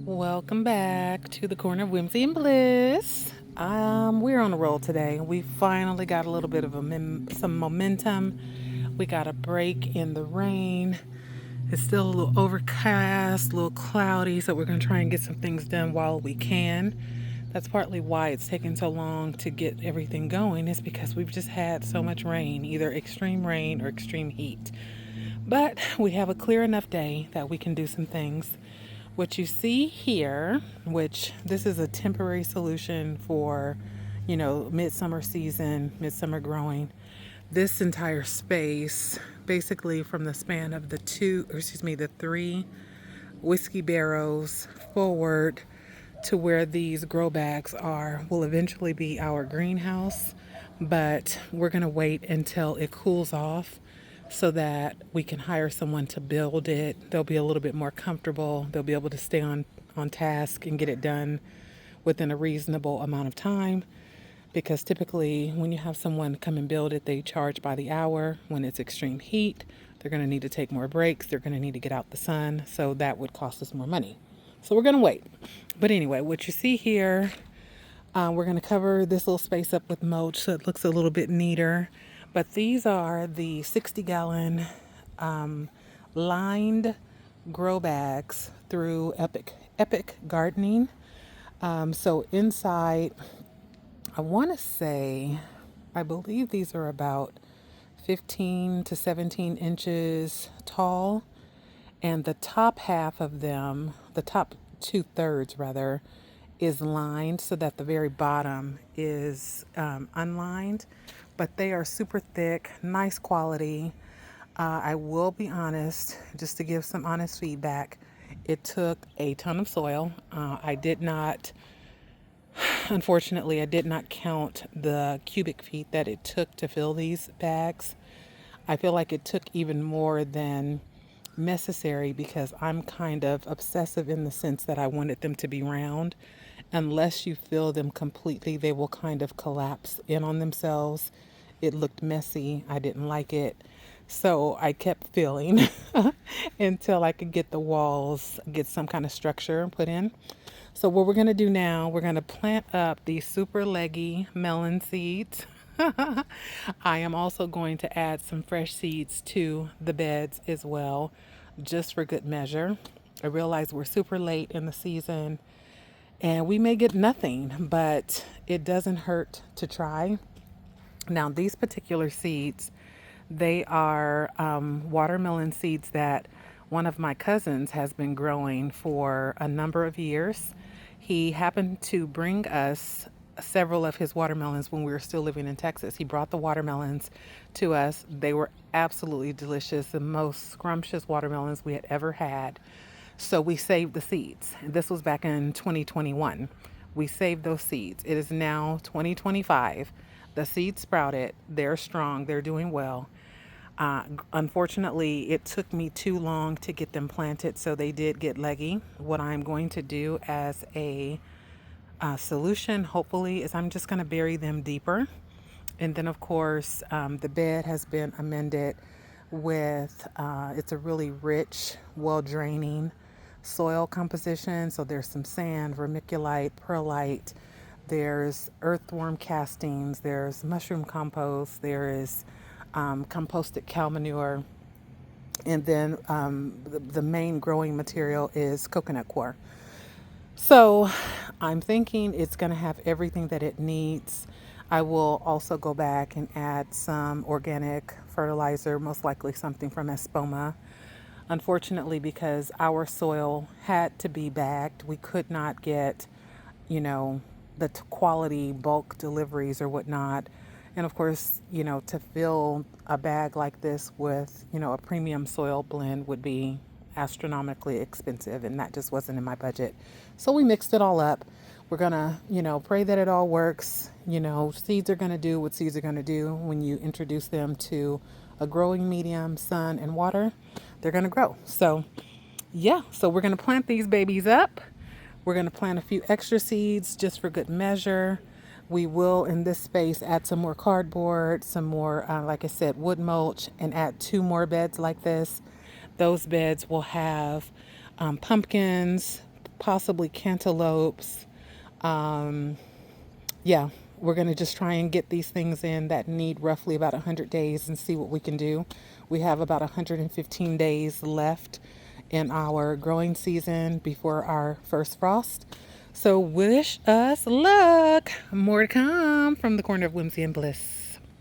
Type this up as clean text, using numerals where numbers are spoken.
Welcome back to the corner of Whimsy and Bliss. We're on a roll today. We finally got a little bit of some momentum. We got a break in the rain. It's still a little overcast, a little cloudy, so we're going to try and get some things done while we can. That's partly why it's taking so long to get everything going, is because we've just had so much rain, either extreme rain or extreme heat. But we have a clear enough day that we can do some things. What you see here, which this is a temporary solution for, midsummer season, midsummer growing. This entire space, basically from the span of the three whiskey barrels forward to where these grow bags are, will eventually be our greenhouse. But we're going to wait until it cools off so that we can hire someone to build it. They'll be a little bit more comfortable. They'll be able to stay on task and get it done within a reasonable amount of time. Because typically, when you have someone come and build it, they charge by the hour. When it's extreme heat, they're going to need to take more breaks. They're going to need to get out the sun. So that would cost us more money. So we're going to wait. But anyway, what you see here, we're going to cover this little space up with mulch so it looks a little bit neater. But these are the 60-gallon lined grow bags through Epic Gardening. So inside, I believe these are about 15 to 17 inches tall. And the top half of them, the top 2/3 rather, is lined so that the very bottom is unlined. But they are super thick, nice quality. I will be honest, just to give some honest feedback, it took a ton of soil. Unfortunately, I did not count the cubic feet that it took to fill these bags. I feel like it took even more than necessary because I'm kind of obsessive in the sense that I wanted them to be round. Unless you fill them completely, they will kind of collapse in on themselves. It looked messy. I didn't like it. So I kept filling until I could get the walls, get some kind of structure put in. So what we're going to do now, we're going to plant up these super leggy melon seeds. I am also going to add some fresh seeds to the beds as well, just for good measure. I realize we're super late in the season and we may get nothing, but it doesn't hurt to try. Now, these particular seeds, they are watermelon seeds that one of my cousins has been growing for a number of years. He happened to bring us several of his watermelons when we were still living in Texas. He brought the watermelons to us. They were absolutely delicious, the most scrumptious watermelons we had ever had. So we saved the seeds. This was back in 2021. We saved those seeds. It is now 2025. The seeds sprouted. They're strong. They're doing well. Unfortunately, it took me too long to get them planted, so they did get leggy. What I'm going to do as a solution, hopefully, is I'm just going to bury them deeper. And then, of course, the bed has been amended with, it's a really rich, well-draining soil composition. So there's some sand, vermiculite, perlite, there's earthworm castings, there's mushroom compost, there is composted cow manure, and then the main growing material is coconut coir. So I'm thinking it's going to have everything that it needs. I will also go back and add some organic fertilizer, most likely something from Espoma. Unfortunately, because our soil had to be bagged, we could not get, the quality bulk deliveries or whatnot. And of course, to fill a bag like this with, a premium soil blend would be astronomically expensive, and that just wasn't in my budget. So we mixed it all up. We're gonna, pray that it all works. Seeds are gonna do what seeds are gonna do when you introduce them to a growing medium, sun, and water. They're gonna grow. So, yeah, so we're gonna plant these babies up. We're gonna plant a few extra seeds just for good measure. We will, in this space, add some more cardboard, some more, like I said, wood mulch, and add 2 more beds like this. Those beds will have pumpkins, possibly cantaloupes. Yeah, we're going to just try and get these things in that need roughly about 100 days and see what we can do. We have about 115 days left in our growing season before our first frost. So wish us luck. More to come from the corner of Whimsy and Bliss.